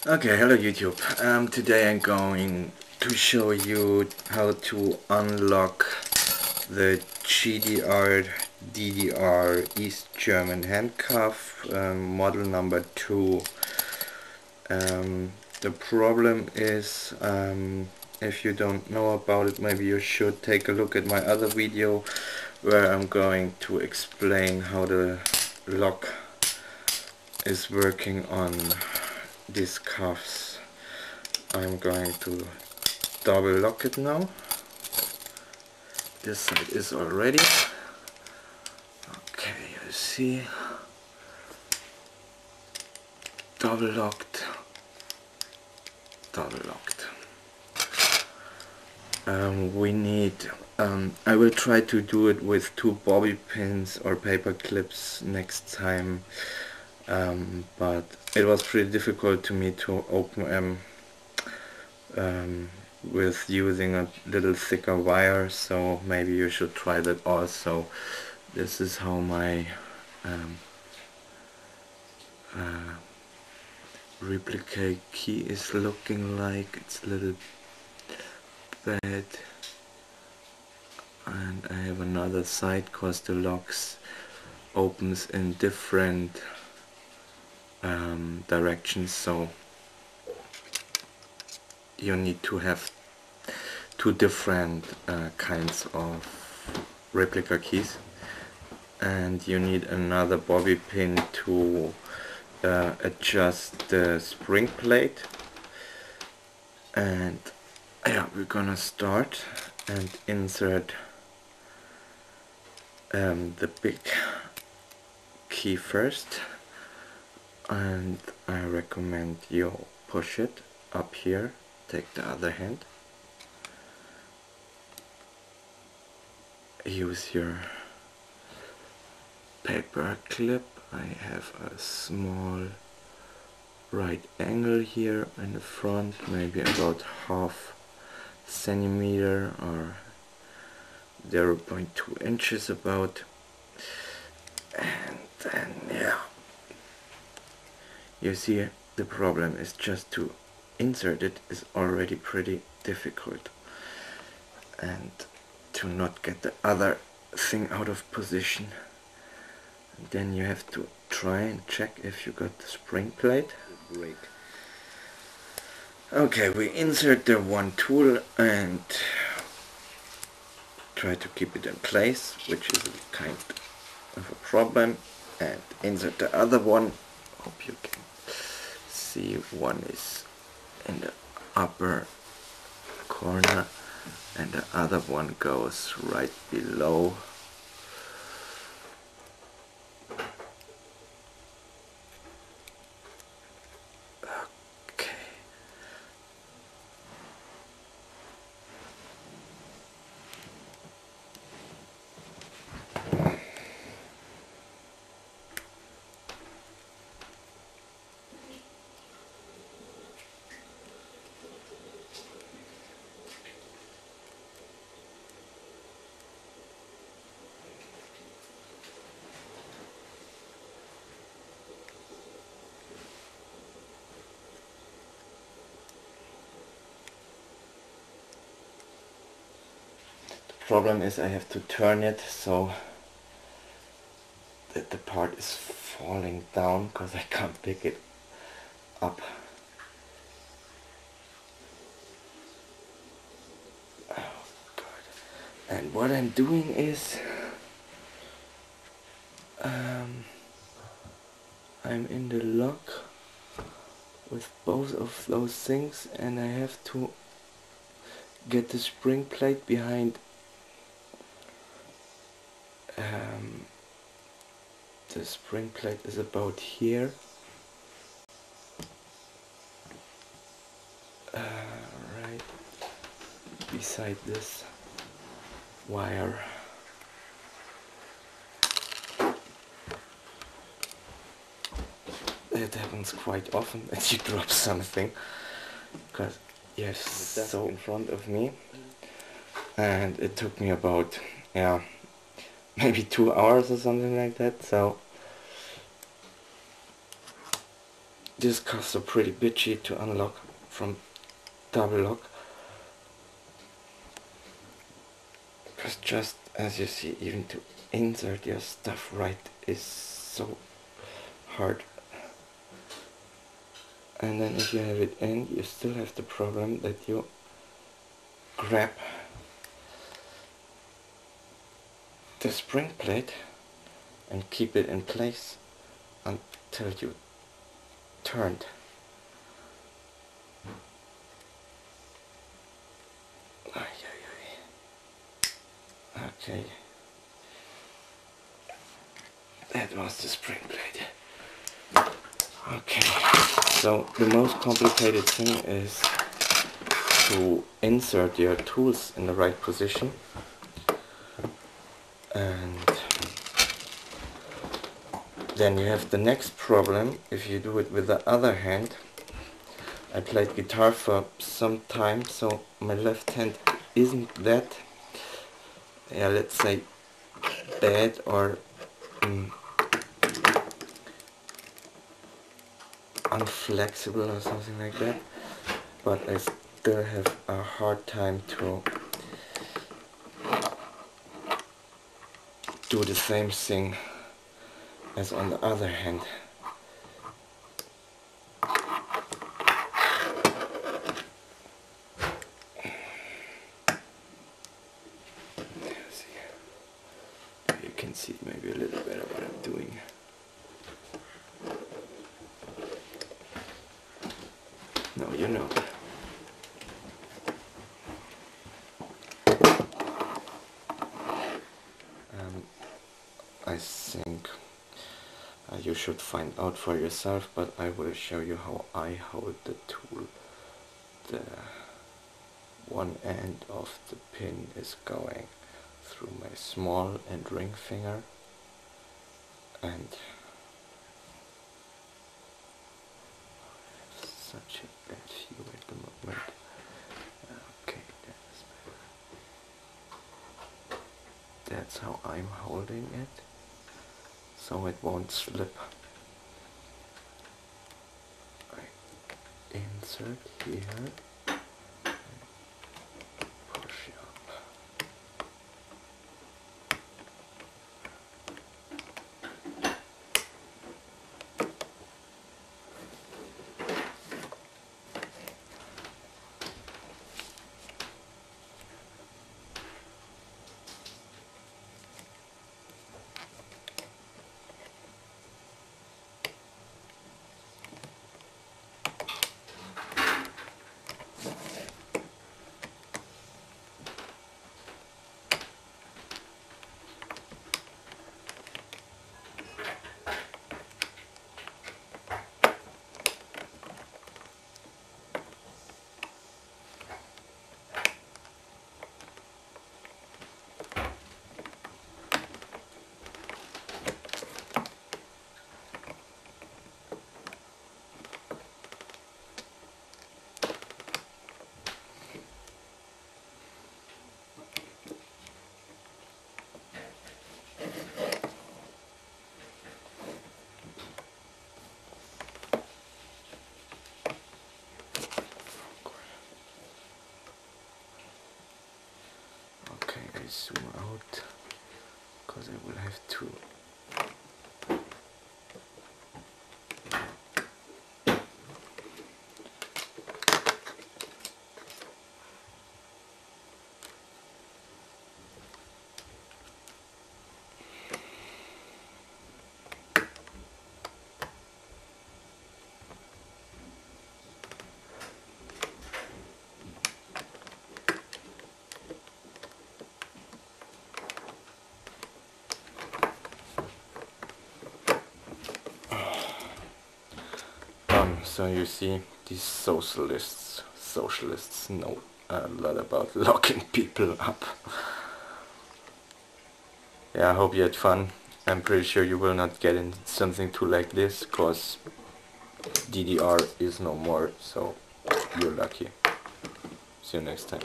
Okay, hello YouTube. Today I'm going to show you how to unlock the GDR DDR East German handcuff, model number 2. The problem is, if you don't know about it, maybe you should take a look at my other video where I'm going to explain how the lock is working on these cuffs. I'm going to double lock it now. This side is all ready. Okay, you see, double locked, double locked. We need, I will try to do it with 2 bobby pins or paper clips next time, but it was pretty difficult to me to open with using a little thicker wire, so maybe you should try that also. This is how my replicate key is looking like. It's a little bad, and I have another side because the locks opens in different directions, so you need to have 2 different kinds of replica keys, and you need another bobby pin to adjust the spring plate. And yeah, we're gonna start and insert the big key first, and I recommend you push it up here. Take the other hand, use your paper clip. I have a small right angle here in the front, maybe about ½ centimeter or 0.2 inches about, and then yeah, you see the problem is just to insert it is already pretty difficult, and to not get the other thing out of position. And then you have to try and check if you got the spring plate. Break. Okay, we insert the one tool and try to keep it in place, which is a kind of a problem, and insert the other one. Hope you can see, one is in the upper corner and the other one goes right below. Problem is I have to turn it so that the part is falling down because I can't pick it up. Oh God. And what I'm doing is I'm in the lock with both of those things, and I have to get the spring plate behind the spring plate is about here, right beside this wire. It happens quite often that you drop something, because yes, so in front of me, and it took me about, yeah, maybe 2 hours or something like that. So This cuffs are pretty bitchy to unlock from double lock, because just as you see, even to insert your stuff right is so hard. And then if you have it in, you still have the problem that you grab the spring plate and keep it in place until you turned. Okay, that was the spring plate. Okay, so the most complicated thing is to insert your tools in the right position, and then you have the next problem if you do it with the other hand. I played guitar for some time, so my left hand isn't that, yeah, let's say bad or unflexible or something like that, but I still have a hard time to do the same thing as on the other hand. You can see maybe a little better what I'm doing. No, you know. I think you should find out for yourself, but I will show you how I hold the tool. The one end of the pin is going through my small and ring finger, and such a bad view at the moment. Okay, that's how I'm holding it, so it won't slip. I insert here, push up. Zoom out because I will have to so you see, these socialists know a lot about locking people up. Yeah, I hope you had fun. I'm pretty sure you will not get in something too like this, cause DDR is no more, so you're lucky. See you next time.